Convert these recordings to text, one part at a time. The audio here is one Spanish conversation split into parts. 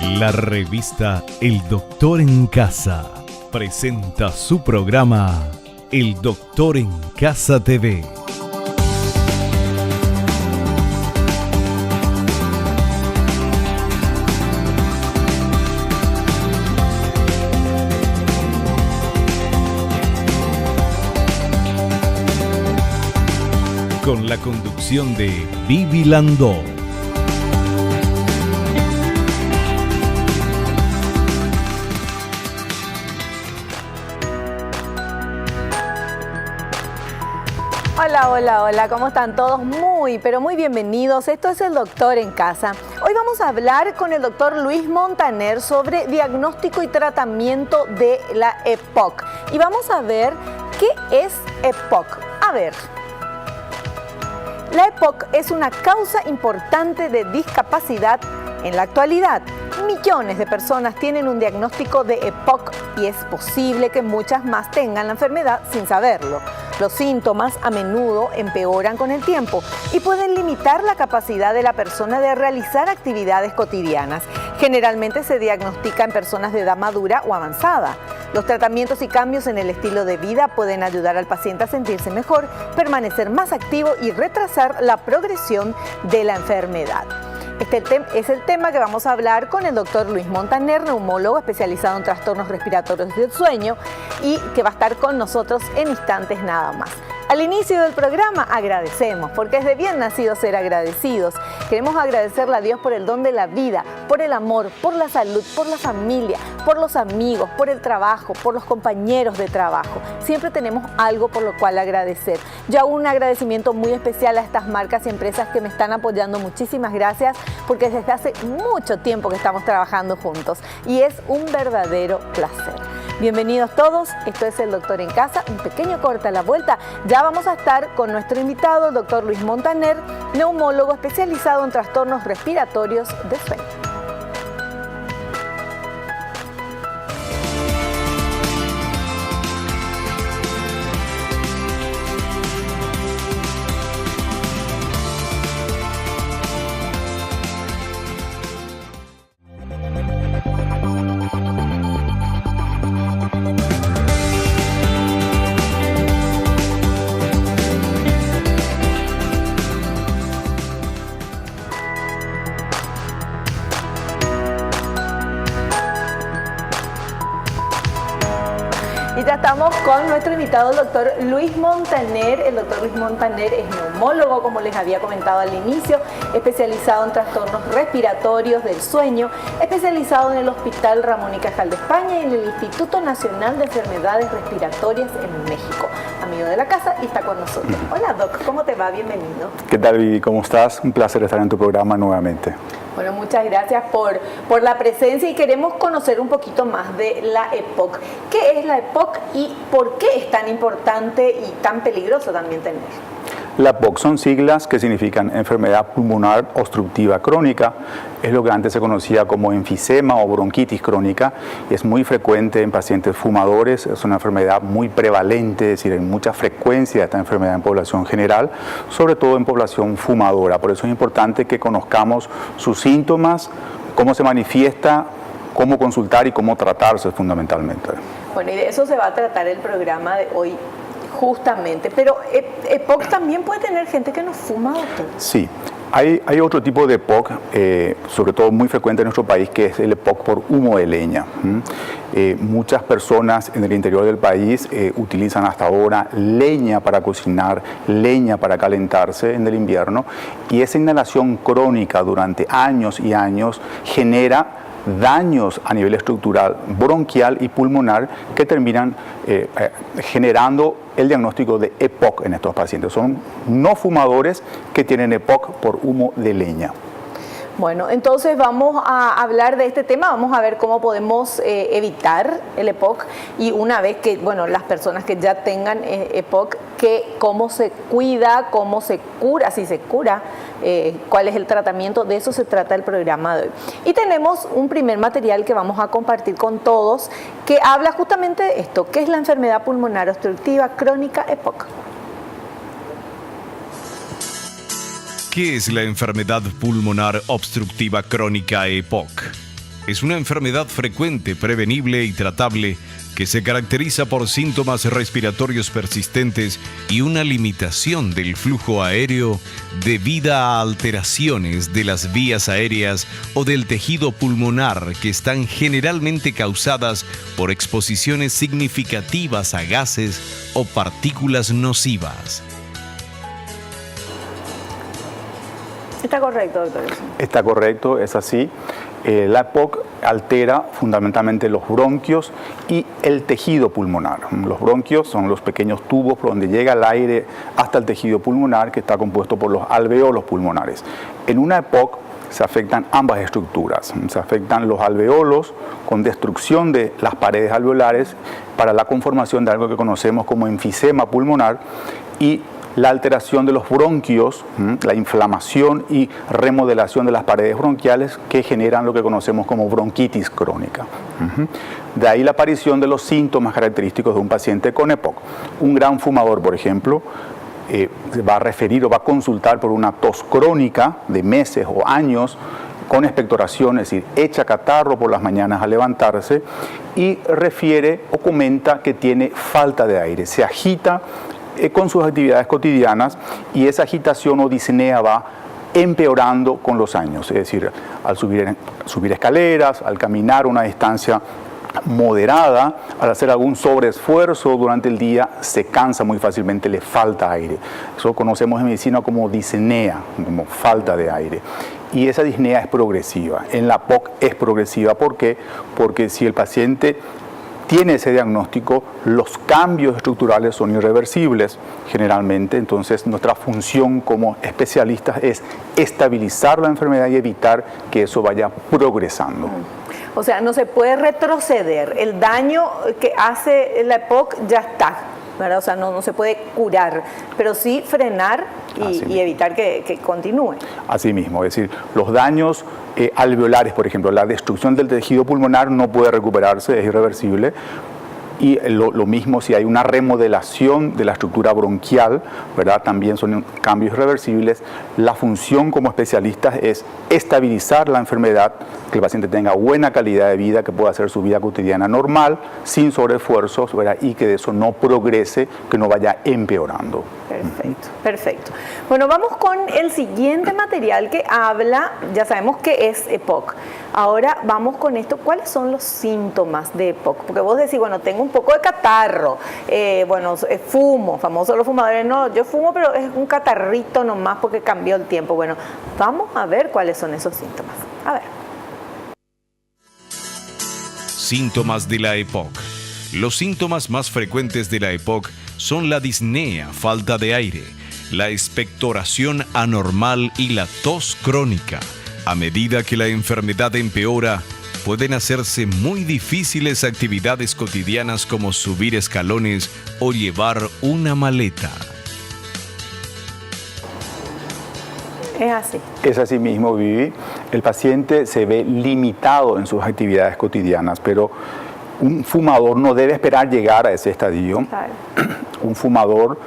La revista El Doctor en Casa presenta su programa El Doctor en Casa TV. Con la conducción de Vivi Landó. Hola, ¿cómo están todos? Muy bienvenidos. Esto es El Doctor en Casa. Hoy vamos a hablar con el doctor Luis Montaner sobre diagnóstico y tratamiento de la EPOC. Y vamos a ver qué es EPOC. A ver, la EPOC es una causa importante de discapacidad en la actualidad. Millones de personas tienen un diagnóstico de EPOC y es posible que muchas más tengan la enfermedad sin saberlo. Los síntomas a menudo empeoran con el tiempo y pueden limitar la capacidad de la persona de realizar actividades cotidianas. Generalmente se diagnostica en personas de edad madura o avanzada. Los tratamientos y cambios en el estilo de vida pueden ayudar al paciente a sentirse mejor, permanecer más activo y retrasar la progresión de la enfermedad. Este es el tema que vamos a hablar con el doctor Luis Montaner, neumólogo especializado en trastornos respiratorios del sueño y que va a estar con nosotros en instantes nada más. Al inicio del programa agradecemos, porque es de bien nacido ser agradecidos. Queremos agradecerle a Dios por el don de la vida, por el amor, por la salud, por la familia, por los amigos, por el trabajo, por los compañeros de trabajo. Siempre tenemos algo por lo cual agradecer. Yo hago un agradecimiento muy especial a estas marcas y empresas que me están apoyando. Muchísimas gracias, porque desde hace mucho tiempo que estamos trabajando juntos y es un verdadero placer. Bienvenidos todos, esto es El Doctor en Casa, un pequeño corte a la vuelta. Ya vamos a estar con nuestro invitado, el doctor Luis Montaner, neumólogo especializado en trastornos respiratorios de sueño. Y ya estamos con nuestro invitado, el doctor Luis Montaner. El doctor Luis Montaner es neumólogo, como les había comentado al inicio, especializado en trastornos respiratorios del sueño, especializado en el Hospital Ramón y Cajal de España y en el Instituto Nacional de Enfermedades Respiratorias en México. Amigo de la casa y está con nosotros. Hola, doc, ¿cómo te va? Bienvenido. ¿Qué tal, Vivi? ¿Cómo estás? Un placer estar en tu programa nuevamente. Bueno, muchas gracias por la presencia y queremos conocer un poquito más de la EPOC. ¿Qué es la EPOC y por qué es tan importante y tan peligroso también tener? La EPOC son siglas que significan enfermedad pulmonar obstructiva crónica. Es lo que antes se conocía como enfisema o bronquitis crónica y es muy frecuente en pacientes fumadores. Es una enfermedad muy prevalente, es decir, hay mucha frecuencia de esta enfermedad en población general, sobre todo en población fumadora. Por eso es importante que conozcamos sus síntomas, cómo se manifiesta, cómo consultar y cómo tratarse fundamentalmente. Bueno, y de eso se va a tratar el programa de hoy. Justamente, pero EPOC también puede tener gente que no fuma, doctor. Sí, hay otro tipo de EPOC, sobre todo muy frecuente en nuestro país, que es el EPOC por humo de leña. Muchas personas en el interior del país utilizan hasta ahora leña para cocinar, leña para calentarse en el invierno, y esa inhalación crónica durante años y años genera daños a nivel estructural, bronquial y pulmonar que terminan generando el diagnóstico de EPOC en estos pacientes. Son no fumadores que tienen EPOC por humo de leña. Bueno, entonces vamos a hablar de este tema, vamos a ver cómo podemos evitar el EPOC y una vez que, bueno, las personas que ya tengan EPOC, cómo se cuida, cómo se cura, si se cura, cuál es el tratamiento, de eso se trata el programa de hoy. Y tenemos un primer material que vamos a compartir con todos que habla justamente de esto, ¿qué es la enfermedad pulmonar obstructiva crónica EPOC? ¿Qué es la enfermedad pulmonar obstructiva crónica EPOC? es una enfermedad frecuente, prevenible y tratable que se caracteriza por síntomas respiratorios persistentes y una limitación del flujo aéreo debido a alteraciones de las vías aéreas o del tejido pulmonar que están generalmente causadas por exposiciones significativas a gases o partículas nocivas. ¿Está correcto, doctor? Está correcto, es así. La EPOC altera fundamentalmente los bronquios y el tejido pulmonar. Los bronquios son los pequeños tubos por donde llega el aire hasta el tejido pulmonar, que está compuesto por los alveolos pulmonares. En una EPOC se afectan ambas estructuras. Se afectan los alveolos con destrucción de las paredes alveolares para la conformación de algo que conocemos como enfisema pulmonar, y la alteración de los bronquios, la inflamación y remodelación de las paredes bronquiales que generan lo que conocemos como bronquitis crónica. De ahí la aparición de los síntomas característicos de un paciente con EPOC. Un gran fumador, por ejemplo, se va a referir o va a consultar por una tos crónica de meses o años con expectoración, es decir, echa catarro por las mañanas al levantarse y refiere o comenta que tiene falta de aire, se agita con sus actividades cotidianas y esa agitación o disnea va empeorando con los años, es decir, al subir escaleras, al caminar una distancia moderada, al hacer algún sobreesfuerzo durante el día, se cansa muy fácilmente, le falta aire. Eso conocemos en medicina como disnea, como falta de aire. Y esa disnea es progresiva. En la POC es progresiva. ¿Por qué? Porque si el paciente tiene ese diagnóstico, los cambios estructurales son irreversibles generalmente. Entonces nuestra función como especialistas es estabilizar la enfermedad y evitar que eso vaya progresando. O sea, no se puede retroceder. El daño que hace la EPOC ya está, ¿verdad? O sea, no se puede curar, pero sí frenar y evitar que continúe. Así mismo, es decir, los daños alveolares, por ejemplo, la destrucción del tejido pulmonar no puede recuperarse, es irreversible. Y lo mismo si hay una remodelación de la estructura bronquial, ¿verdad? También son cambios irreversibles. La función como especialistas es estabilizar la enfermedad, que el paciente tenga buena calidad de vida, que pueda hacer su vida cotidiana normal, sin sobreesfuerzos, ¿verdad? Y que de eso no progrese, que no vaya empeorando. Perfecto, perfecto. Bueno, vamos con el siguiente material que habla, ya sabemos que es EPOC. Ahora vamos con esto, ¿cuáles son los síntomas de EPOC? Porque vos decís, bueno, tengo un poco de catarro, fumo, famosos los fumadores, no, yo fumo pero es un catarrito nomás porque cambió el tiempo. Bueno, vamos a ver cuáles son esos síntomas. A ver. Síntomas de la EPOC. Los síntomas más frecuentes de la EPOC son la disnea, falta de aire, la expectoración anormal y la tos crónica. A medida que la enfermedad empeora, pueden hacerse muy difíciles actividades cotidianas como subir escalones o llevar una maleta. Es así. Es así mismo, Vivi. El paciente se ve limitado en sus actividades cotidianas, pero un fumador no debe esperar llegar a ese estadio. Claro. Un fumador,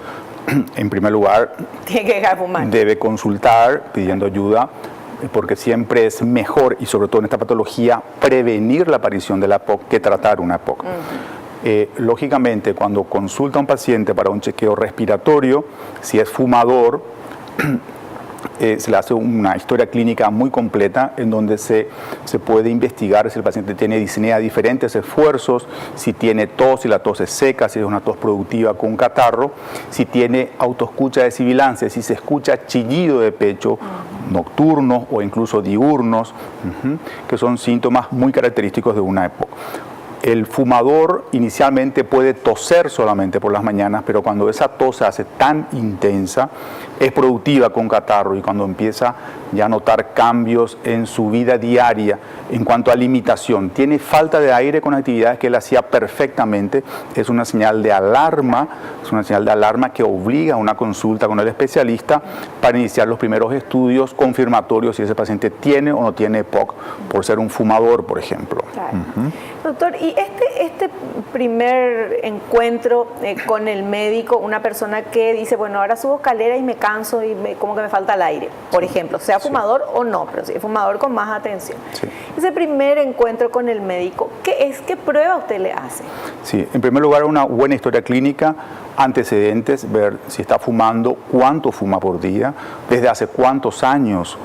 en primer lugar, tiene que dejar de fumar. Debe consultar pidiendo ayuda, porque siempre es mejor, y sobre todo en esta patología, prevenir la aparición de la EPOC que tratar una EPOC. Lógicamente, cuando consulta a un paciente para un chequeo respiratorio, si es fumador, se le hace una historia clínica muy completa en donde se puede investigar si el paciente tiene disnea a diferentes esfuerzos, si tiene tos, si la tos es seca, si es una tos productiva con catarro, si tiene autoescucha de sibilancia, si se escucha chillido de pecho nocturnos o incluso diurnos, que son síntomas muy característicos de una EPOC. El fumador inicialmente puede toser solamente por las mañanas, pero cuando esa tos se hace tan intensa, es productiva con catarro, y cuando empieza ya a notar cambios en su vida diaria en cuanto a limitación, tiene falta de aire con actividades que él hacía perfectamente, es una señal de alarma, que obliga a una consulta con el especialista para iniciar los primeros estudios confirmatorios si ese paciente tiene o no tiene EPOC por ser un fumador, por ejemplo. Claro. Doctor, y y este primer encuentro con el médico, una persona que dice, bueno, ahora subo escalera y me canso y como que me falta el aire, por ejemplo, sea fumador o no, pero si es fumador con más atención. Sí. Ese primer encuentro con el médico, ¿qué prueba usted le hace? Sí, en primer lugar, una buena historia clínica, antecedentes, ver si está fumando, cuánto fuma por día, desde hace cuántos años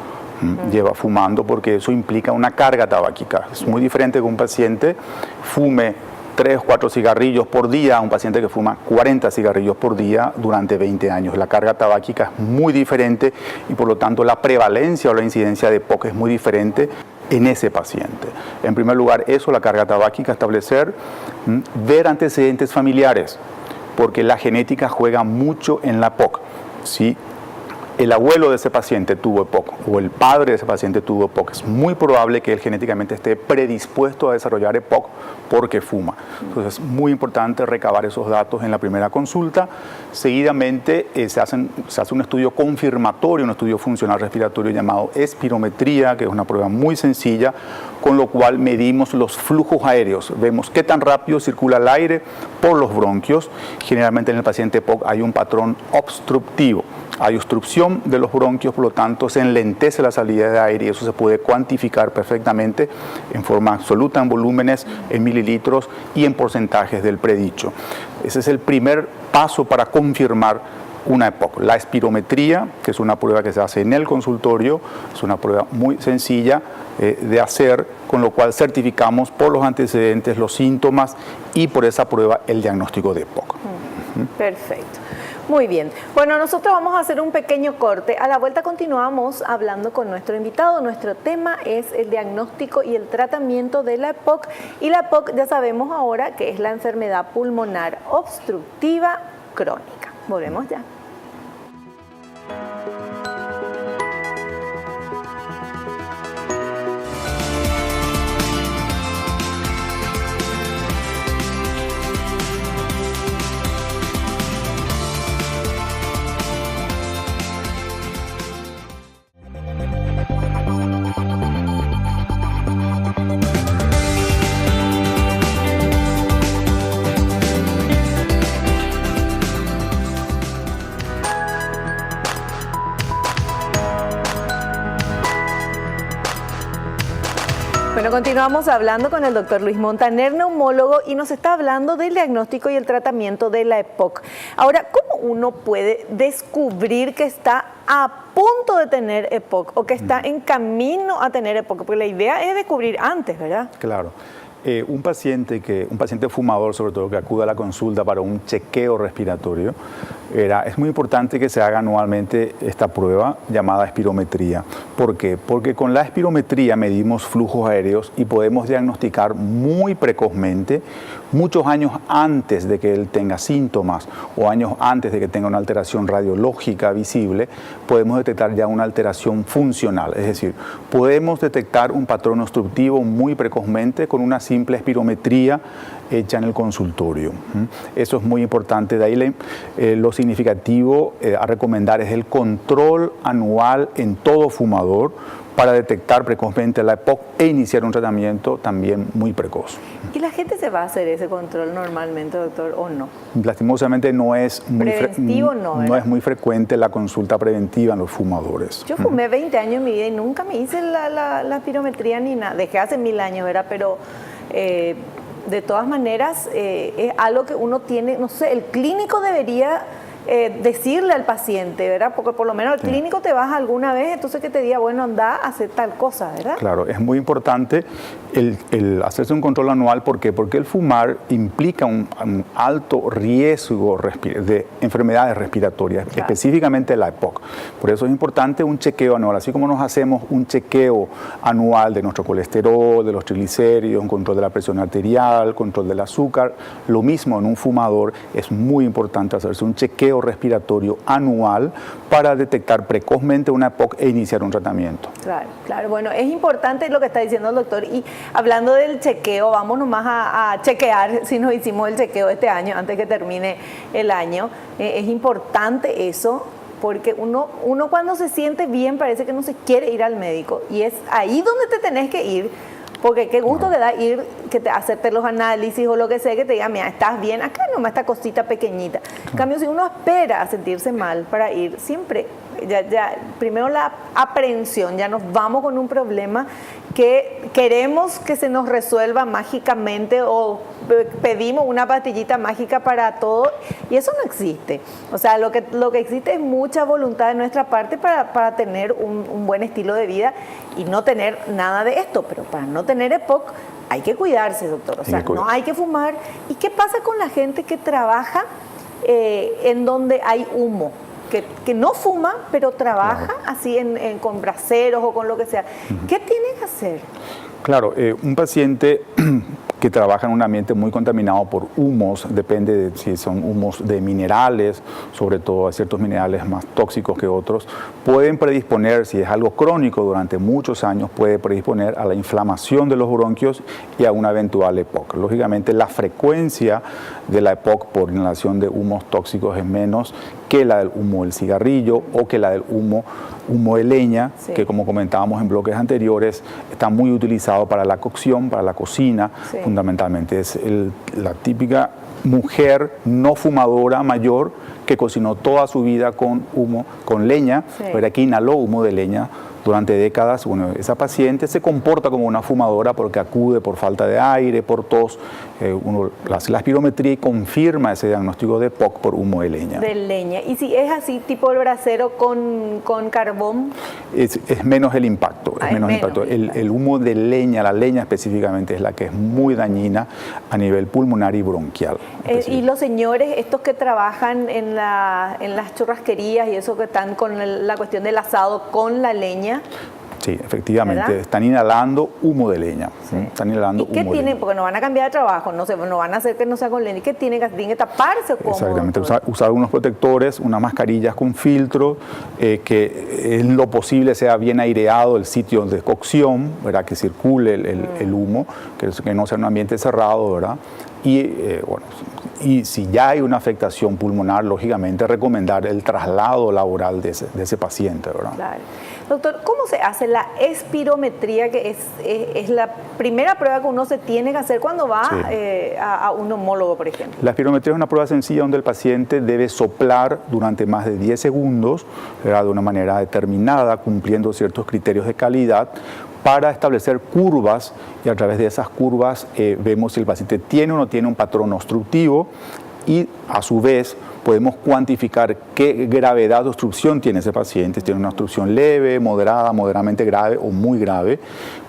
lleva fumando, porque eso implica una carga tabáquica. Es muy diferente que un paciente fume 3 o 4 cigarrillos por día a un paciente que fuma 40 cigarrillos por día durante 20 años. La carga tabáquica es muy diferente y por lo tanto la prevalencia o la incidencia de EPOC es muy diferente en ese paciente. En primer lugar, eso, la carga tabáquica, establecer, ver antecedentes familiares, porque la genética juega mucho en la EPOC. ¿Sí? El abuelo de ese paciente tuvo EPOC o el padre de ese paciente tuvo EPOC, es muy probable que él genéticamente esté predispuesto a desarrollar EPOC porque fuma. Entonces es muy importante recabar esos datos en la primera consulta. Seguidamente se hace un estudio confirmatorio, un estudio funcional respiratorio llamado espirometría, que es una prueba muy sencilla, con lo cual medimos los flujos aéreos. Vemos qué tan rápido circula el aire por los bronquios. Generalmente en el paciente EPOC hay un patrón obstructivo. Hay obstrucción de los bronquios, por lo tanto se enlentece la salida de aire y eso se puede cuantificar perfectamente en forma absoluta, en volúmenes, en mililitros y en porcentajes del predicho. Ese es el primer paso para confirmar una EPOC. La espirometría, que es una prueba que se hace en el consultorio, es una prueba muy sencilla de hacer, con lo cual certificamos por los antecedentes los síntomas y por esa prueba el diagnóstico de EPOC. Perfecto. Muy bien. Bueno, nosotros vamos a hacer un pequeño corte. A la vuelta continuamos hablando con nuestro invitado. Nuestro tema es el diagnóstico y el tratamiento de la EPOC. Y la EPOC ya sabemos ahora que es la enfermedad pulmonar obstructiva crónica. Volvemos ya. Bueno, continuamos hablando con el doctor Luis Montaner, neumólogo, y nos está hablando del diagnóstico y el tratamiento de la EPOC. Ahora, ¿cómo uno puede descubrir que está a punto de tener EPOC o que está en camino a tener EPOC? Porque la idea es descubrir antes, ¿verdad? Claro. Un paciente fumador, sobre todo, que acude a la consulta para un chequeo respiratorio, es muy importante que se haga anualmente esta prueba llamada espirometría. ¿Por qué? Porque con la espirometría medimos flujos aéreos y podemos diagnosticar muy precozmente, muchos años antes de que él tenga síntomas o años antes de que tenga una alteración radiológica visible, podemos detectar ya una alteración funcional. Es decir, podemos detectar un patrón obstructivo muy precozmente con una simple espirometría hecha en el consultorio. Eso es muy importante. De ahí lo significativo a recomendar es el control anual en todo fumador para detectar precozmente la EPOC e iniciar un tratamiento también muy precoz. ¿Y la gente se va a hacer ese control normalmente, doctor, o no? Lastimosamente no es muy frecuente la consulta preventiva en los fumadores. Yo fumé 20 años en mi vida y nunca me hice la espirometría ni nada. Dejé hace 1000 años, ¿verdad? Pero de todas maneras es algo que uno tiene, no sé, el clínico debería decirle al paciente, ¿verdad? Porque por lo menos el clínico te vas alguna vez, entonces que te diga, bueno, anda a hacer tal cosa, ¿verdad? Claro, es muy importante el hacerse un control anual. ¿Por qué? Porque el fumar implica un alto riesgo de enfermedades respiratorias, claro, específicamente la EPOC. Por eso es importante un chequeo anual, así como nos hacemos un chequeo anual de nuestro colesterol, de los triglicéridos, un control de la presión arterial, control del azúcar. Lo mismo en un fumador, es muy importante hacerse un chequeo respiratorio anual para detectar precozmente una EPOC e iniciar un tratamiento. Claro, claro. Bueno, es importante lo que está diciendo el doctor. Y hablando del chequeo, vamos nomás a chequear si nos hicimos el chequeo este año, antes que termine el año. Es importante eso, porque uno cuando se siente bien parece que no se quiere ir al médico. Y es ahí donde te tenés que ir, Porque qué gusto te da ir, hacerte los análisis o lo que sea, que te diga, mira, estás bien, acá nomás esta cosita pequeñita. En cambio, si uno espera a sentirse mal para ir, siempre, primero la aprehensión, ya nos vamos con un problema que queremos que se nos resuelva mágicamente o pedimos una pastillita mágica para todo, y eso no existe. O sea, lo que existe es mucha voluntad de nuestra parte para tener un buen estilo de vida y no tener nada de esto, pero para no tener EPOC hay que cuidarse, doctor. O sea, no hay que fumar. ¿Y qué pasa con la gente que trabaja en donde hay humo? Que no fuma, pero trabaja así con braseros o con lo que sea. ¿Qué tiene que hacer? Claro, un paciente que trabaja en un ambiente muy contaminado por humos, depende de si son humos de minerales, sobre todo hay ciertos minerales más tóxicos que otros, pueden predisponer, si es algo crónico durante muchos años, puede predisponer a la inflamación de los bronquios y a una eventual EPOC. Lógicamente, la frecuencia de la EPOC por inhalación de humos tóxicos es menos que la del humo del cigarrillo o que la del humo de leña, que como comentábamos en bloques anteriores, está muy utilizado para la cocción, para la cocina, fundamentalmente. Es la típica mujer no fumadora mayor que cocinó toda su vida con humo, con leña, pero que inhaló humo de leña durante décadas. Bueno, esa paciente se comporta como una fumadora porque acude por falta de aire, por tos. Uno hace la espirometría y confirma ese diagnóstico de EPOC por humo de leña. De leña. ¿Y si es así, tipo el brasero con carbón? Es menos el impacto. Es menos impacto. El humo de leña, la leña específicamente, es la que es muy dañina a nivel pulmonar y bronquial. Y los señores, estos que trabajan en las churrasquerías y eso que están con la cuestión del asado con la leña. Sí, efectivamente, ¿verdad? Están inhalando humo de leña. Están inhalando ¿Y qué humo tienen? de leña. Porque no van a cambiar de trabajo, no van a hacer que no sea con leña. ¿Qué tienen que hacer? ¿Tienen que taparse? ¿Cómo? Exactamente, usar unos protectores, unas mascarillas con filtro, que en lo posible sea bien aireado el sitio de cocción, ¿verdad? Que circule el humo, que no sea un ambiente cerrado, ¿verdad? Y si ya hay una afectación pulmonar, lógicamente recomendar el traslado laboral de ese paciente, ¿verdad? Claro. Doctor, ¿cómo se hace la espirometría, que es la primera prueba que uno se tiene que hacer cuando va a un neumólogo, por ejemplo? La espirometría es una prueba sencilla donde el paciente debe soplar durante más de 10 segundos, ¿verdad? De una manera determinada, cumpliendo ciertos criterios de calidad, para establecer curvas, y a través de esas curvas vemos si el paciente tiene o no tiene un patrón obstructivo, y a su vez podemos cuantificar qué gravedad de obstrucción tiene ese paciente, si tiene una obstrucción leve, moderada, moderadamente grave o muy grave,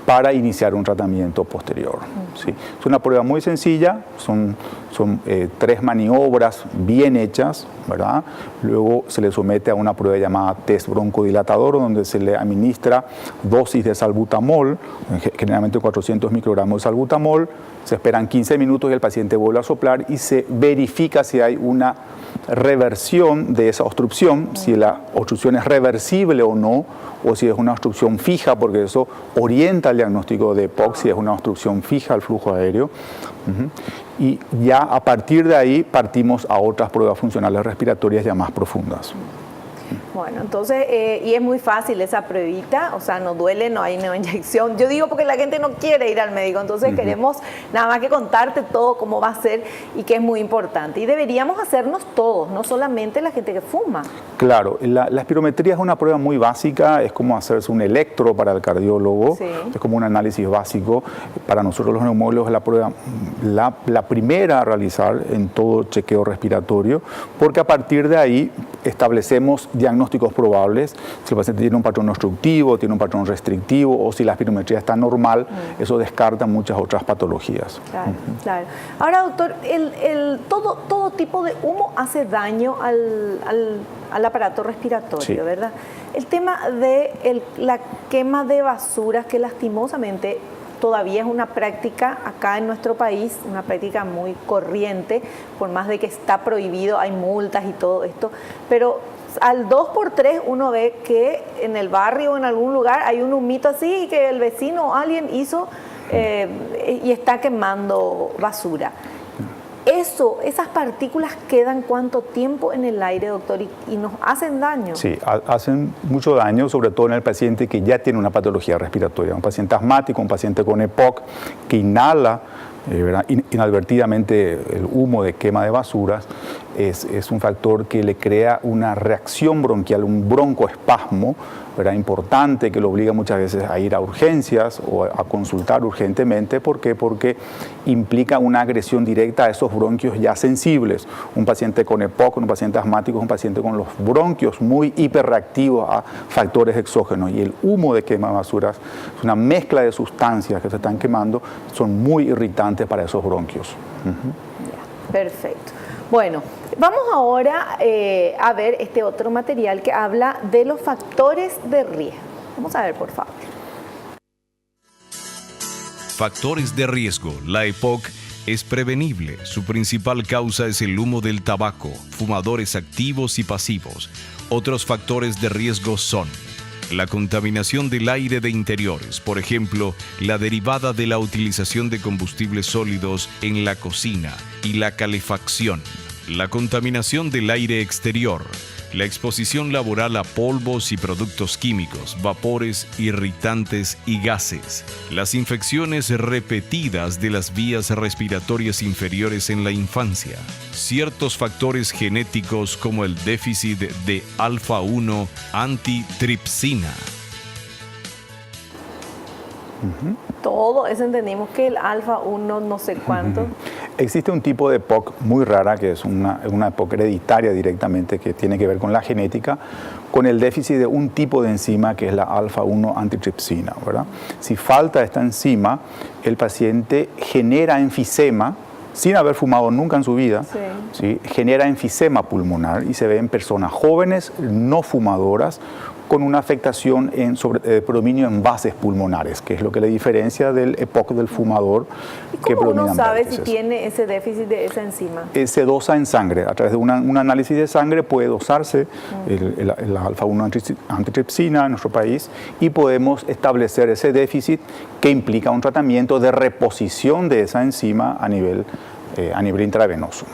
para iniciar un tratamiento posterior. ¿Sí? Es una prueba muy sencilla, son 3 maniobras bien hechas, ¿verdad? Luego se le somete a una prueba llamada test broncodilatador, donde se le administra dosis de salbutamol, generalmente 400 microgramos de salbutamol, se esperan 15 minutos y el paciente vuelve a soplar y se verifica si hay una reversión de esa obstrucción, si la obstrucción es reversible o no, o si es una obstrucción fija, porque eso orienta el diagnóstico de EPOC, si es una obstrucción fija al flujo aéreo. Y ya a partir de ahí partimos a otras pruebas funcionales respiratorias ya más profundas. Bueno, entonces, y es muy fácil esa pruebita, o sea, no duele, no hay una inyección. Yo digo porque la gente no quiere ir al médico, entonces queremos nada más que contarte todo cómo va a ser y que es muy importante. Y deberíamos hacernos todos, no solamente la gente que fuma. Claro, la espirometría es una prueba muy básica, es como hacerse un electro para el cardiólogo, es como un análisis básico. Para nosotros los neumólogos es la prueba la primera a realizar en todo chequeo respiratorio, porque a partir de ahí establecemos diagnósticos probables, si el paciente tiene un patrón obstructivo, tiene un patrón restrictivo o si la espirometría está normal, eso descarta muchas otras patologías. Claro, claro. Ahora, doctor, todo tipo de humo hace daño al aparato respiratorio, ¿verdad? El tema de la quema de basuras, que lastimosamente todavía es una práctica acá en nuestro país, una práctica muy corriente, por más de que está prohibido, hay multas y todo esto, pero al 2x3 uno ve que en el barrio o en algún lugar hay un humito así que el vecino o alguien hizo y está quemando basura. esas partículas quedan ¿cuánto tiempo en el aire, doctor? Y nos hacen daño. Sí, hacen mucho daño, sobre todo en el paciente que ya tiene una patología respiratoria, un paciente asmático, un paciente con EPOC, que inhala inadvertidamente el humo de quema de basuras. Es un factor que le crea una reacción bronquial, un broncoespasmo, ¿verdad? Importante, que lo obliga muchas veces a ir a urgencias o a consultar urgentemente. ¿Por qué? Porque implica una agresión directa a esos bronquios ya sensibles. Un paciente con EPOC, un paciente asmático, es un paciente con los bronquios muy hiperreactivos a factores exógenos, y el humo de quema de basuras es una mezcla de sustancias que se están quemando, son muy irritantes para esos bronquios. Perfecto. Bueno, vamos ahora a ver este otro material que habla de los factores de riesgo. Vamos a ver, por favor. Factores de riesgo. La EPOC es prevenible. Su principal causa es el humo del tabaco, fumadores activos y pasivos. Otros factores de riesgo son la contaminación del aire de interiores, por ejemplo, la derivada de la utilización de combustibles sólidos en la cocina y la calefacción, la contaminación del aire exterior, la exposición laboral a polvos y productos químicos, vapores, irritantes y gases, las infecciones repetidas de las vías respiratorias inferiores en la infancia, ciertos factores genéticos como el déficit de alfa-1 antitripsina. Todo eso entendimos que el alfa-1 no sé cuánto. Existe un tipo de EPOC muy rara, que es una EPOC hereditaria directamente, que tiene que ver con la genética, con el déficit de un tipo de enzima que es la alfa-1 antitripsina, ¿verdad? Si falta esta enzima, el paciente genera enfisema, sin haber fumado nunca en su vida, ¿sí? Genera enfisema pulmonar, y se ve en personas jóvenes, no fumadoras, con una afectación de predominio en bases pulmonares, que es lo que le diferencia del EPOC del fumador. ¿Y cómo uno sabe si tiene ese déficit de esa enzima? Se dosa en sangre. A través de un análisis de sangre puede dosarse la alfa-1 antitripsina en nuestro país, y podemos establecer ese déficit, que implica un tratamiento de reposición de esa enzima a nivel intravenoso.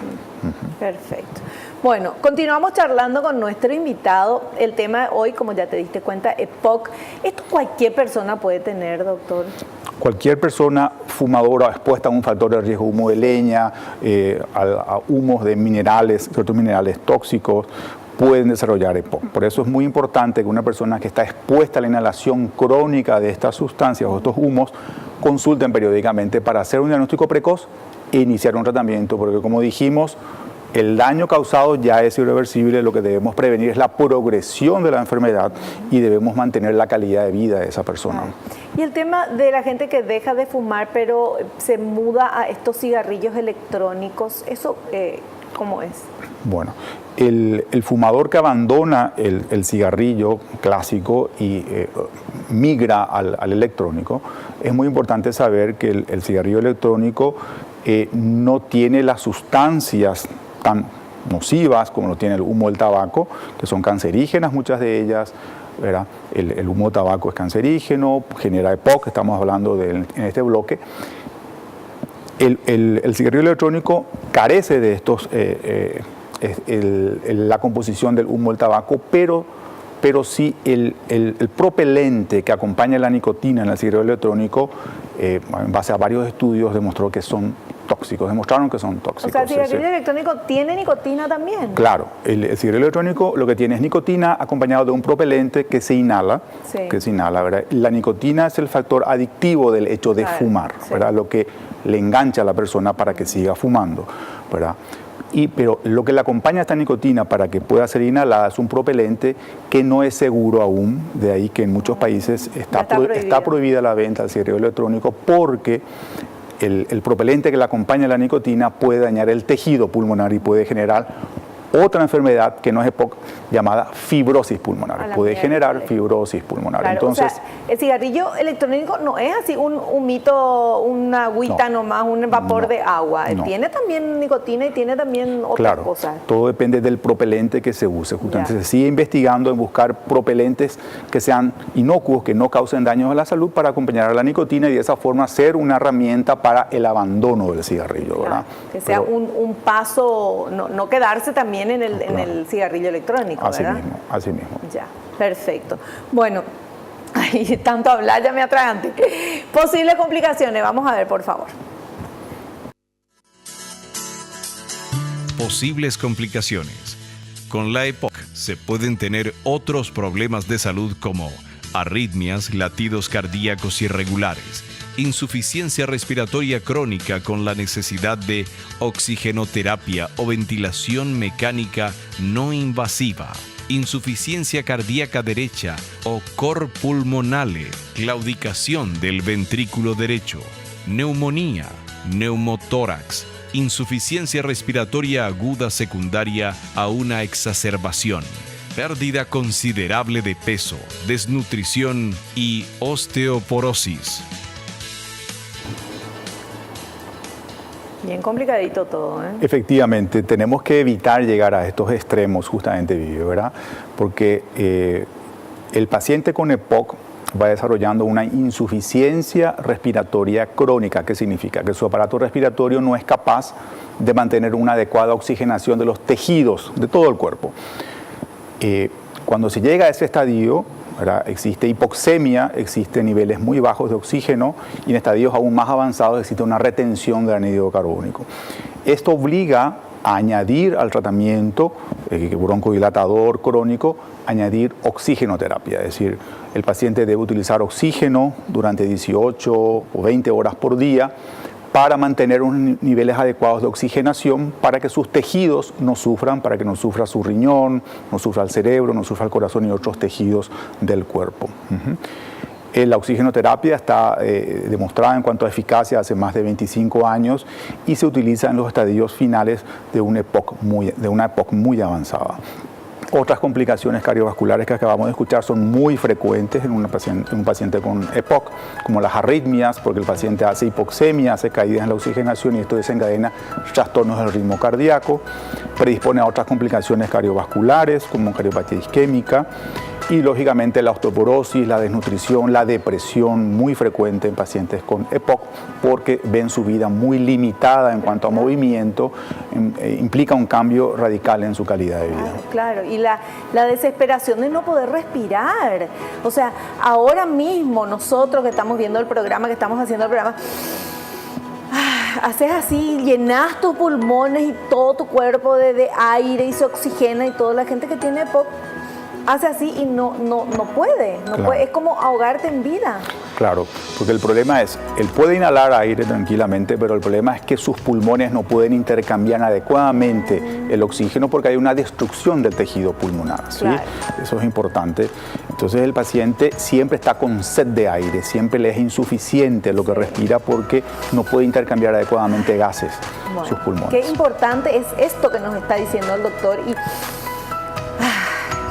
Perfecto. Bueno, continuamos charlando con nuestro invitado. El tema de hoy, como ya te diste cuenta, EPOC. ¿Esto cualquier persona puede tener, doctor? Cualquier persona fumadora expuesta a un factor de riesgo, humo de leña, a humos de minerales, ciertos minerales tóxicos, pueden desarrollar EPOC. Por eso es muy importante que una persona que está expuesta a la inhalación crónica de estas sustancias o estos humos consulten periódicamente para hacer un diagnóstico precoz e iniciar un tratamiento, porque como dijimos, el daño causado ya es irreversible. Lo que debemos prevenir es la progresión de la enfermedad, y debemos mantener la calidad de vida de esa persona. Y el tema de la gente que deja de fumar pero se muda a estos cigarrillos electrónicos, ¿eso cómo es? Bueno, el fumador que abandona el cigarrillo clásico y migra al electrónico, es muy importante saber que el cigarrillo electrónico no tiene las sustancias tan nocivas como lo tiene el humo del tabaco, que son cancerígenas muchas de ellas, ¿verdad? El humo de tabaco es cancerígeno, genera EPOC, estamos hablando en este bloque. El cigarrillo electrónico carece de estos, la composición del humo del tabaco, pero sí el propelente que acompaña la nicotina en el cigarrillo electrónico, en base a varios estudios, demostraron que son tóxicos. O sea, ¿el cigarrillo electrónico tiene nicotina también? Claro, el cigarrillo electrónico lo que tiene es nicotina acompañado de un propelente que se inhala, ¿verdad? La nicotina es el factor adictivo del hecho de fumar, ¿verdad? Lo que le engancha a la persona para que siga fumando, ¿verdad? Pero lo que le acompaña a esta nicotina para que pueda ser inhalada es un propelente que no es seguro aún, de ahí que en muchos países está prohibida la venta del cigarrillo electrónico, porque el propelente que le acompaña a la nicotina puede dañar el tejido pulmonar y puede generar otra enfermedad que no es EPOC llamada fibrosis pulmonar. Puede generar fibrosis pulmonar. Claro, entonces, o sea, el cigarrillo electrónico no es así un humito, una agüita nomás, un vapor de agua. Tiene también nicotina y tiene también otras cosas. Todo depende del propelente que se use. Justamente se sigue investigando en buscar propelentes que sean inocuos, que no causen daños a la salud para acompañar a la nicotina y de esa forma ser una herramienta para el abandono del cigarrillo, ¿verdad? Que sea un paso, no quedarse también en el cigarrillo electrónico, ¿verdad? Así mismo. Ya, perfecto. Bueno, ay, tanto hablar, ya me atraganté. Posibles complicaciones, vamos a ver, por favor. Posibles complicaciones. Con la EPOC se pueden tener otros problemas de salud como arritmias, latidos cardíacos irregulares, insuficiencia respiratoria crónica con la necesidad de oxigenoterapia o ventilación mecánica no invasiva, insuficiencia cardíaca derecha o cor pulmonale, claudicación del ventrículo derecho, neumonía, neumotórax, insuficiencia respiratoria aguda secundaria a una exacerbación, pérdida considerable de peso, desnutrición y osteoporosis. Bien complicadito todo, ¿eh? Efectivamente, tenemos que evitar llegar a estos extremos, justamente, Vivi, ¿verdad? Porque el paciente con EPOC va desarrollando una insuficiencia respiratoria crónica. ¿Qué significa? Que su aparato respiratorio no es capaz de mantener una adecuada oxigenación de los tejidos de todo el cuerpo. Cuando se llega a ese estadio, ¿verdad?, existe hipoxemia, existen niveles muy bajos de oxígeno y en estadios aún más avanzados existe una retención del anhídrido carbónico. Esto obliga a añadir al tratamiento broncodilatador crónico, añadir oxigenoterapia, es decir, el paciente debe utilizar oxígeno durante 18 o 20 horas por día para mantener unos niveles adecuados de oxigenación para que sus tejidos no sufran, para que no sufra su riñón, no sufra el cerebro, no sufra el corazón y otros tejidos del cuerpo. La oxigenoterapia está demostrada en cuanto a eficacia hace más de 25 años y se utiliza en los estadios finales de una EPOC muy avanzada. Otras complicaciones cardiovasculares que acabamos de escuchar son muy frecuentes en un paciente con EPOC, como las arritmias, porque el paciente hace hipoxemia, hace caídas en la oxigenación y esto desencadena trastornos del ritmo cardíaco, predispone a otras complicaciones cardiovasculares como cardiopatía isquémica y lógicamente la osteoporosis, la desnutrición, la depresión muy frecuente en pacientes con EPOC porque ven su vida muy limitada en cuanto a movimiento, implica un cambio radical en su calidad de vida. Claro, y la desesperación de no poder respirar. O sea, ahora mismo nosotros que estamos viendo el programa, que estamos haciendo el programa, haces así, llenas tus pulmones y todo tu cuerpo de aire y se oxigena y toda la gente que tiene EPOC hace así y no puede, puede, es como ahogarte en vida. Claro, porque el problema es, él puede inhalar aire tranquilamente, pero el problema es que sus pulmones no pueden intercambiar adecuadamente el oxígeno porque hay una destrucción del tejido pulmonar, ¿sí? Claro. Eso es importante. Entonces el paciente siempre está con sed de aire, siempre le es insuficiente lo que respira porque no puede intercambiar adecuadamente gases sus pulmones. Qué importante es esto que nos está diciendo el doctor y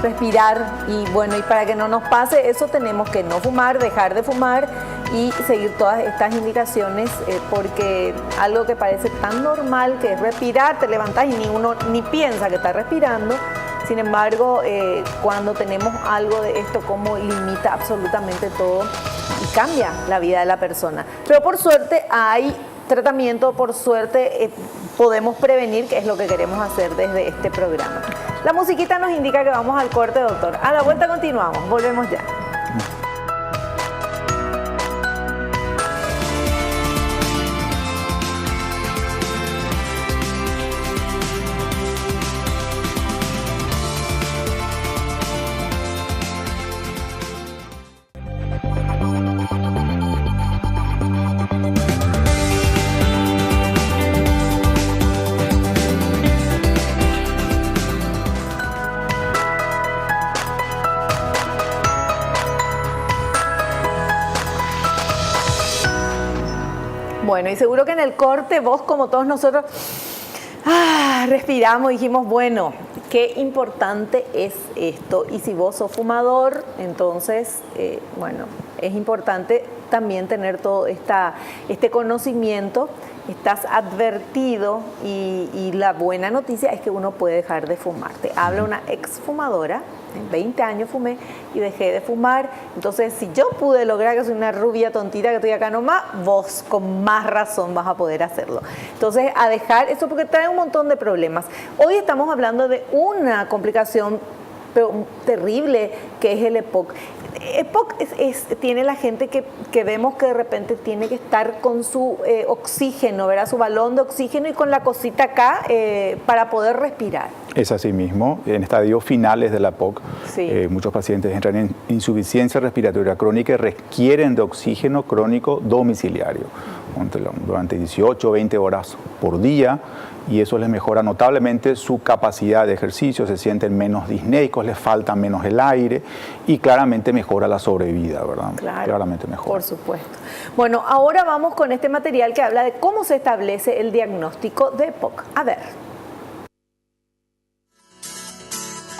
respirar y bueno, y para que no nos pase eso tenemos que no fumar, dejar de fumar y seguir todas estas indicaciones porque algo que parece tan normal que es respirar, te levantas y uno ni piensa que está respirando. Sin embargo, cuando tenemos algo de esto, como limita absolutamente todo y cambia la vida de la persona. Pero por suerte hay tratamiento, por suerte podemos prevenir, que es lo que queremos hacer desde este programa. La musiquita nos indica que vamos al corte, doctor. A la vuelta continuamos, volvemos ya. Bueno, y seguro que en el corte vos, como todos nosotros, respiramos y dijimos, bueno, qué importante es esto. Y si vos sos fumador, entonces, bueno, es importante también tener todo este conocimiento. Estás advertido y la buena noticia es que uno puede dejar de fumar. Te habla una exfumadora. En 20 años fumé y dejé de fumar. Entonces, si yo pude lograr que soy una rubia tontita que estoy acá nomás, vos con más razón vas a poder hacerlo. Entonces, a dejar eso porque trae un montón de problemas. Hoy estamos hablando de una complicación terrible que es el EPOC. EPOC tiene la gente que vemos que de repente tiene que estar con su oxígeno, ¿verdad? Su balón de oxígeno y con la cosita acá para poder respirar. Es así mismo. En estadios finales de la EPOC, sí, muchos pacientes entran en insuficiencia respiratoria crónica y requieren de oxígeno crónico domiciliario durante 18 o 20 horas por día, y eso les mejora notablemente su capacidad de ejercicio, se sienten menos disnéicos, les falta menos el aire y claramente mejora la sobrevida, ¿verdad? Claro, claramente mejora. Por supuesto. Bueno, ahora vamos con este material que habla de cómo se establece el diagnóstico de EPOC. A ver.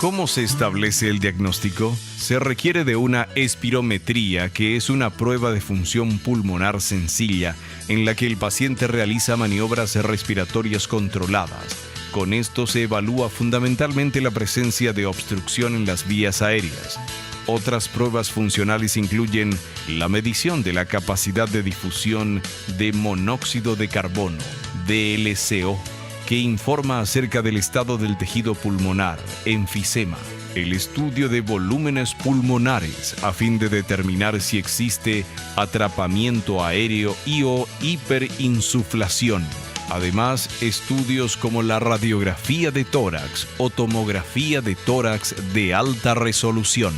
¿Cómo se establece el diagnóstico? Se requiere de una espirometría, que es una prueba de función pulmonar sencilla en la que el paciente realiza maniobras respiratorias controladas. Con esto se evalúa fundamentalmente la presencia de obstrucción en las vías aéreas. Otras pruebas funcionales incluyen la medición de la capacidad de difusión de monóxido de carbono, DLCO, que informa acerca del estado del tejido pulmonar, enfisema, el estudio de volúmenes pulmonares a fin de determinar si existe atrapamiento aéreo o hiperinsuflación. Además, estudios como la radiografía de tórax o tomografía de tórax de alta resolución.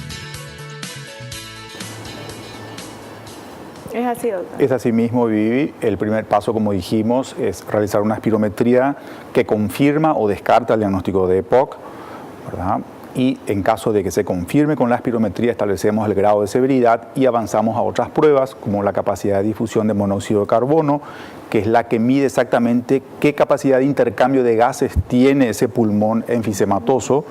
Es así, doctor. Es así mismo, Vivi. El primer paso, como dijimos, es realizar una espirometría que confirma o descarta el diagnóstico de EPOC, ¿verdad? Y en caso de que se confirme con la espirometría, establecemos el grado de severidad y avanzamos a otras pruebas, como la capacidad de difusión de monóxido de carbono, que es la que mide exactamente qué capacidad de intercambio de gases tiene ese pulmón enfisematoso,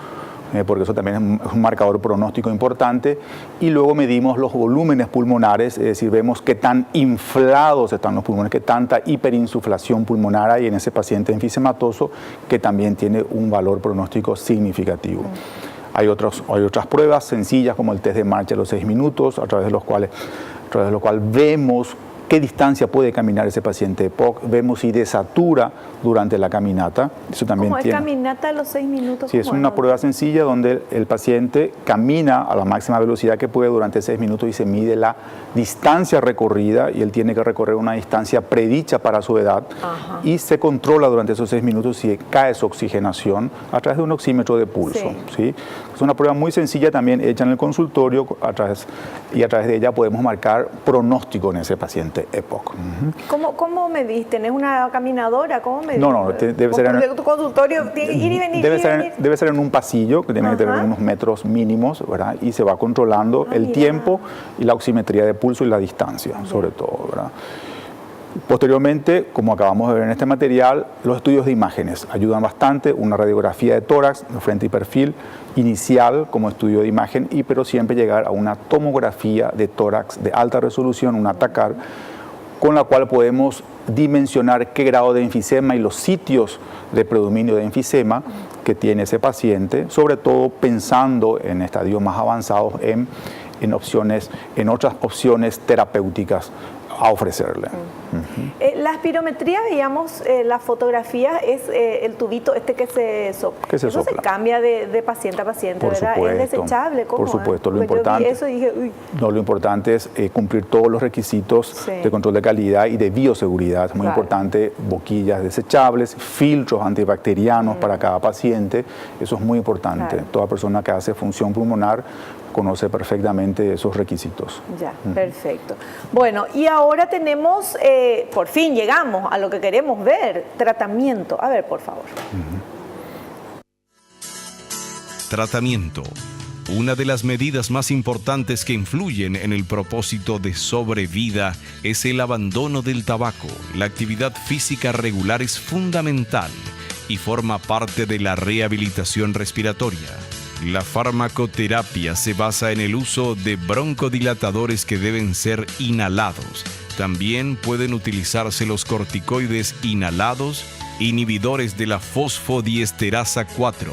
porque eso también es un marcador pronóstico importante, y luego medimos los volúmenes pulmonares, es decir, vemos qué tan inflados están los pulmones, qué tanta hiperinsuflación pulmonar hay en ese paciente enfisematoso, que también tiene un valor pronóstico significativo. Hay otras pruebas sencillas como el test de marcha de los 6 minutos, a través de lo cual vemos qué distancia puede caminar ese paciente EPOC, vemos si desatura durante la caminata. Eso también ¿Cómo es caminata a los 6 minutos? Sí, es una prueba sencilla donde el paciente camina a la máxima velocidad que puede durante 6 minutos y se mide la distancia recorrida, y él tiene que recorrer una distancia predicha para su edad. Ajá. Y se controla durante esos 6 minutos si cae su oxigenación a través de un oxímetro de pulso. Sí. ¿Sí? Es una prueba muy sencilla también hecha en el consultorio a través de ella podemos marcar pronóstico en ese paciente EPOC. ¿Cómo medís? ¿Tenés una caminadora? ¿Cómo medís? No, debe ser en tu consultorio, ir y venir. Debe ser en un pasillo que tiene que tener unos metros mínimos, ¿verdad? Y se va controlando el tiempo y la oximetría de pulso y la distancia, sobre todo, ¿verdad? Posteriormente, como acabamos de ver en este material, los estudios de imágenes ayudan bastante. Una radiografía de tórax, de frente y perfil, inicial como estudio de imagen, pero siempre llegar a una tomografía de tórax de alta resolución, una TACAR, con la cual podemos dimensionar qué grado de enfisema y los sitios de predominio de enfisema que tiene ese paciente, sobre todo pensando en estadios más avanzados en otras opciones terapéuticas a ofrecerle. La espirometría, veíamos las fotografías, es el tubito que se sopla. Que se sopla. Se cambia de paciente a paciente, por ¿verdad? Supuesto, es desechable. ¿Cómo? Por supuesto, lo Porque importante. Yo vi eso y dije, uy. No, lo importante es cumplir todos los requisitos de control de calidad y de bioseguridad. Es muy importante, boquillas desechables, filtros antibacterianos para cada paciente. Eso es muy importante. Toda persona que hace función pulmonar conoce perfectamente esos requisitos. Ya, perfecto. Bueno, y ahora tenemos, por fin llegamos a lo que queremos ver, tratamiento. A ver, por favor. Tratamiento. Una de las medidas más importantes que influyen en el propósito de sobrevida es el abandono del tabaco. La actividad física regular es fundamental. y forma parte de la rehabilitación respiratoria. La farmacoterapia se basa en el uso de broncodilatadores que deben ser inhalados. También pueden utilizarse los corticoides inhalados, inhibidores de la fosfodiesterasa 4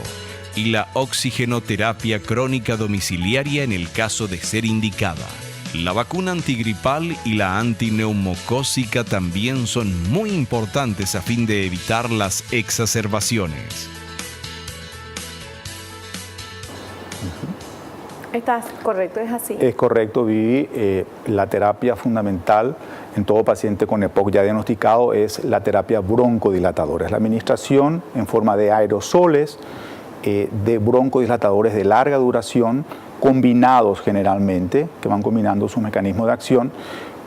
y la oxigenoterapia crónica domiciliaria en el caso de ser indicada. La vacuna antigripal y la antineumocócica también son muy importantes a fin de evitar las exacerbaciones. ¿Estás correcto? ¿Es así? Es correcto, Vivi. La terapia fundamental en todo paciente con EPOC ya diagnosticado es la terapia broncodilatadora. Es la administración en forma de aerosoles de broncodilatadores de larga duración, combinados generalmente, que van combinando sus mecanismos de acción,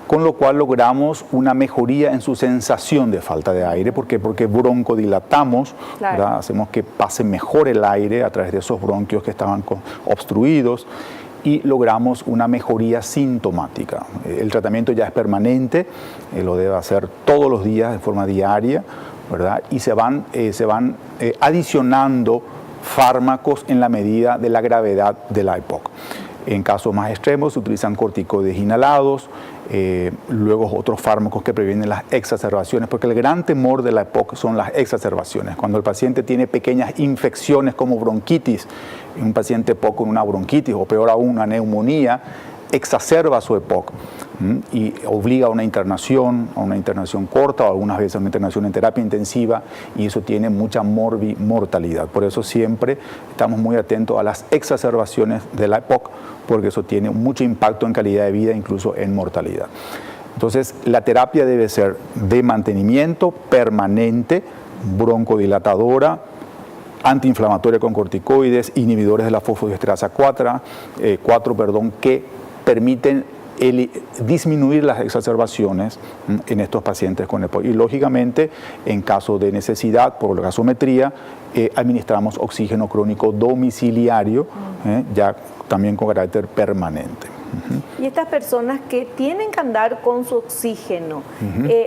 con lo cual logramos una mejoría en su sensación de falta de aire. ¿Por qué? Porque broncodilatamos, claro, hacemos que pase mejor el aire a través de esos bronquios que estaban obstruidos y logramos una mejoría sintomática. El tratamiento ya es permanente, lo debe hacer todos los días de forma diaria, ¿verdad? Y se van adicionando fármacos en la medida de la gravedad de la EPOC. En casos más extremos se utilizan corticoides inhalados, luego otros fármacos que previenen las exacerbaciones, porque el gran temor de la EPOC son las exacerbaciones. Cuando el paciente tiene pequeñas infecciones como bronquitis, un paciente EPOC con una bronquitis o peor aún una neumonía, exacerba su EPOC y obliga a una internación corta o algunas veces a una internación en terapia intensiva, y eso tiene mucha mortalidad. Por eso siempre estamos muy atentos a las exacerbaciones de la EPOC, porque eso tiene mucho impacto en calidad de vida, incluso en mortalidad. Entonces, la terapia debe ser de mantenimiento permanente, broncodilatadora, antiinflamatoria con corticoides, inhibidores de la fosfodiesterasa 4, que permiten disminuir las exacerbaciones en estos pacientes con EPOC. Y lógicamente, en caso de necesidad, por la gasometría, administramos oxígeno crónico domiciliario, ya también con carácter permanente. Y estas personas que tienen que andar con su oxígeno,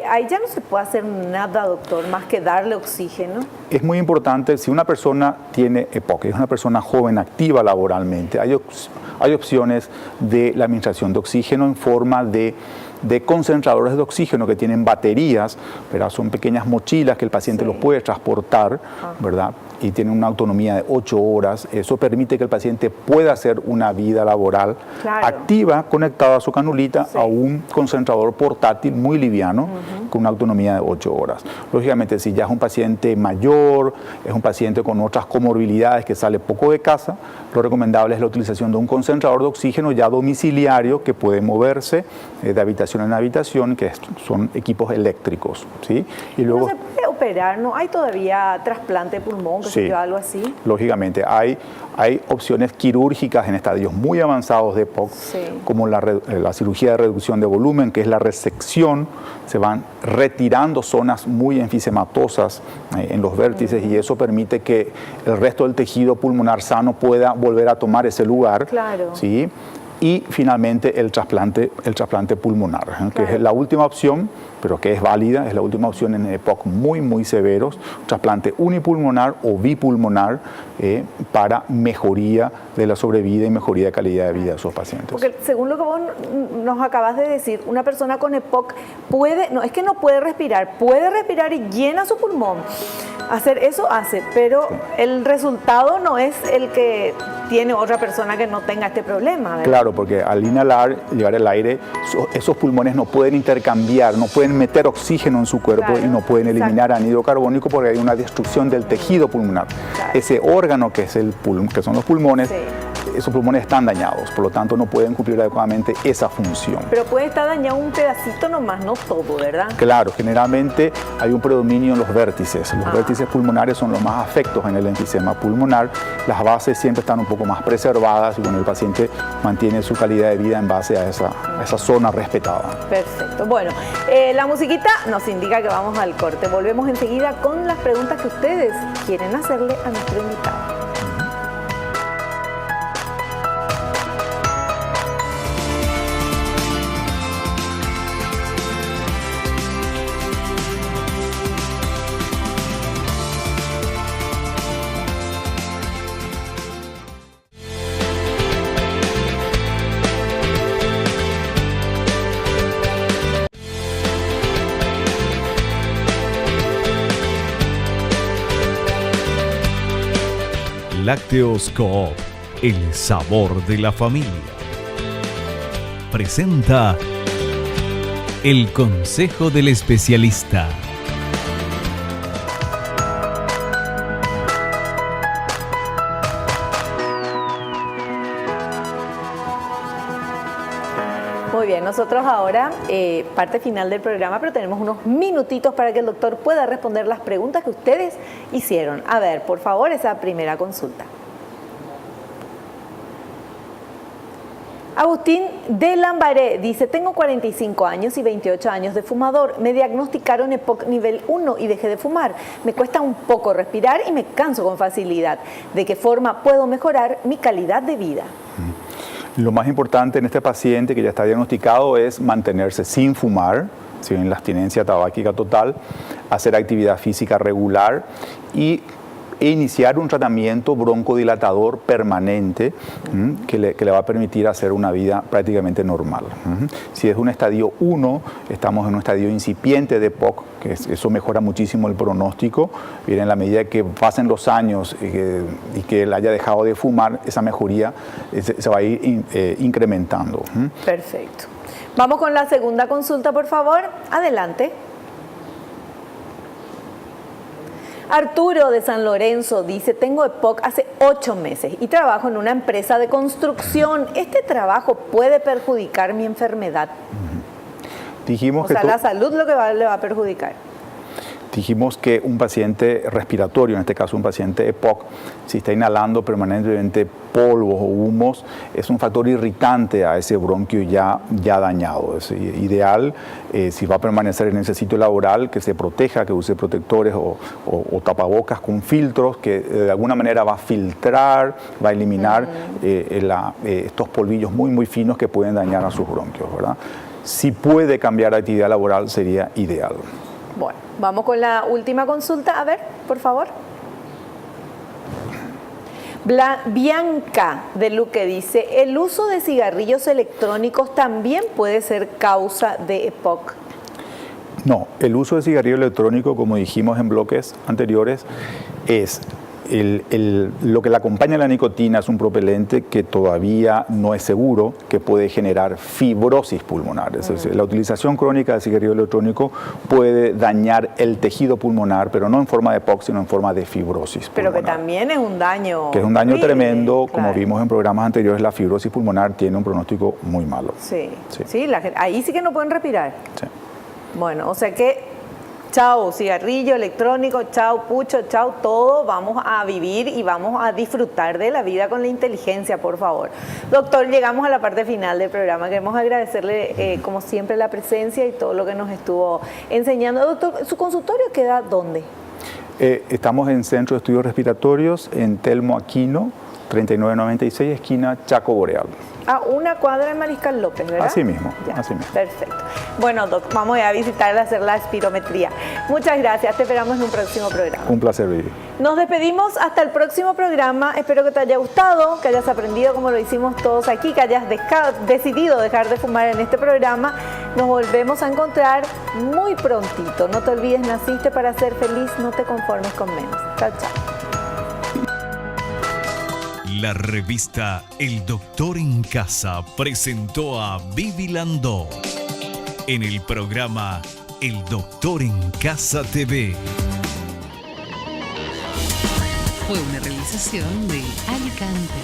ahí ya no se puede hacer nada, doctor, más que darle oxígeno. Es muy importante, si una persona tiene EPOC, es una persona joven, activa laboralmente, hay opciones de la administración de oxígeno en forma de concentradores de oxígeno que tienen baterías, ¿verdad? Son pequeñas mochilas que el paciente los puede transportar, ¿verdad? Y tienen una autonomía de 8 horas. Eso permite que el paciente pueda hacer una vida laboral activa, conectada a su canulita, a un concentrador portátil muy liviano, con una autonomía de 8 horas. Lógicamente, si ya es un paciente mayor, es un paciente con otras comorbilidades que sale poco de casa, lo recomendable es la utilización de un concentrador de oxígeno ya domiciliario que puede moverse de habitación en habitación, que son equipos eléctricos, ¿sí? Y luego, ¿no se puede operar? ¿No hay todavía trasplante de pulmón, algo así? Lógicamente, hay opciones quirúrgicas en estadios muy avanzados de EPOC, como la cirugía de reducción de volumen, que es la resección. Se van retirando zonas muy enfisematosas en los vértices, y eso permite que el resto del tejido pulmonar sano pueda volver a tomar ese lugar. Claro. ¿Sí? Y finalmente el trasplante pulmonar, que es la última opción, pero que es válida, es la última opción en EPOC muy, muy severos, trasplante unipulmonar o bipulmonar para mejoría de la sobrevida y mejoría de calidad de vida de esos pacientes. Porque según lo que vos nos acabas de decir, una persona con EPOC no puede respirar y llena su pulmón. Hacer eso hace, pero el resultado no es el que tiene otra persona que no tenga este problema, ¿verdad? Claro, porque al inhalar, llevar el aire, esos pulmones no pueden intercambiar, no pueden meter oxígeno en su cuerpo, y no pueden eliminar anhídrido carbónico porque hay una destrucción del tejido pulmonar. Ese órgano que son los pulmones, esos pulmones están dañados, por lo tanto no pueden cumplir adecuadamente esa función. Pero puede estar dañado un pedacito nomás, no todo, ¿verdad? Claro, generalmente hay un predominio en los vértices. Los vértices pulmonares son los más afectos en el enfisema pulmonar. Las bases siempre están un poco más preservadas y el paciente mantiene su calidad de vida en base a esa zona respetada. Perfecto. Bueno, la musiquita nos indica que vamos al corte. Volvemos enseguida con las preguntas que ustedes quieren hacerle a nuestro invitado. Lácteos Coop, el sabor de la familia. Presenta el consejo del especialista. Muy bien, nosotros ahora, parte final del programa, pero tenemos unos minutitos para que el doctor pueda responder las preguntas que ustedes hicieron. A ver, por favor, esa primera consulta. Agustín de Lambaré dice, tengo 45 años y 28 años de fumador. Me diagnosticaron EPOC nivel 1 y dejé de fumar. Me cuesta un poco respirar y me canso con facilidad. ¿De qué forma puedo mejorar mi calidad de vida? Lo más importante en este paciente que ya está diagnosticado es mantenerse sin fumar, sin la abstinencia tabáquica total, hacer actividad física regular e iniciar un tratamiento broncodilatador permanente que le va a permitir hacer una vida prácticamente normal. Si es un estadio 1, estamos en un estadio incipiente de EPOC, que eso mejora muchísimo el pronóstico. Bien, en la medida que pasen los años y que él haya dejado de fumar, esa mejoría se va a ir incrementando. Perfecto. Vamos con la segunda consulta, por favor. Adelante. Arturo de San Lorenzo dice, tengo EPOC hace 8 meses y trabajo en una empresa de construcción. ¿Este trabajo puede perjudicar mi enfermedad? Dijimos que la salud lo que le va a perjudicar. Dijimos que un paciente respiratorio, en este caso un paciente EPOC, si está inhalando permanentemente polvos o humos, es un factor irritante a ese bronquio ya dañado. Es ideal, si va a permanecer en ese sitio laboral, que se proteja, que use protectores o tapabocas con filtros, que de alguna manera va a filtrar, va a eliminar estos polvillos muy finos que pueden dañar a sus bronquios, ¿verdad? Si puede cambiar de actividad laboral, sería ideal. Bueno, vamos con la última consulta. A ver, por favor. Bianca de Luque dice, ¿el uso de cigarrillos electrónicos también puede ser causa de EPOC? No, el uso de cigarrillo electrónico, como dijimos en bloques anteriores, es lo que le acompaña a la nicotina es un propelente que todavía no es seguro, que puede generar fibrosis pulmonar. Es decir, la utilización crónica del cigarrillo electrónico puede dañar el tejido pulmonar, pero no en forma de EPOC, sino en forma de fibrosis pulmonar. Pero que también es un daño. Que es un daño tremendo, claro. Como vimos en programas anteriores, la fibrosis pulmonar tiene un pronóstico muy malo. Sí. Ahí sí que no pueden respirar. Sí. Bueno, o sea que chao cigarrillo electrónico, chao pucho, chao todo, vamos a vivir y vamos a disfrutar de la vida con la inteligencia, por favor. Doctor, llegamos a la parte final del programa, queremos agradecerle como siempre la presencia y todo lo que nos estuvo enseñando. Doctor, ¿su consultorio queda dónde? Estamos en Centro de Estudios Respiratorios, en Telmo Aquino, 3996, esquina Chaco Boreal. A una cuadra de Mariscal López, ¿verdad? Así mismo, ya, así mismo. Perfecto. Bueno, Doc, vamos a visitarle a hacer la espirometría. Muchas gracias, te esperamos en un próximo programa. Un placer, Vivi. Nos despedimos hasta el próximo programa. Espero que te haya gustado, que hayas aprendido como lo hicimos todos aquí, que hayas decidido dejar de fumar en este programa. Nos volvemos a encontrar muy prontito. No te olvides, naciste para ser feliz, no te conformes con menos. Chao, chao. La revista El Doctor en Casa presentó a Vivi Landó en el programa El Doctor en Casa TV. Fue una realización de Alicante.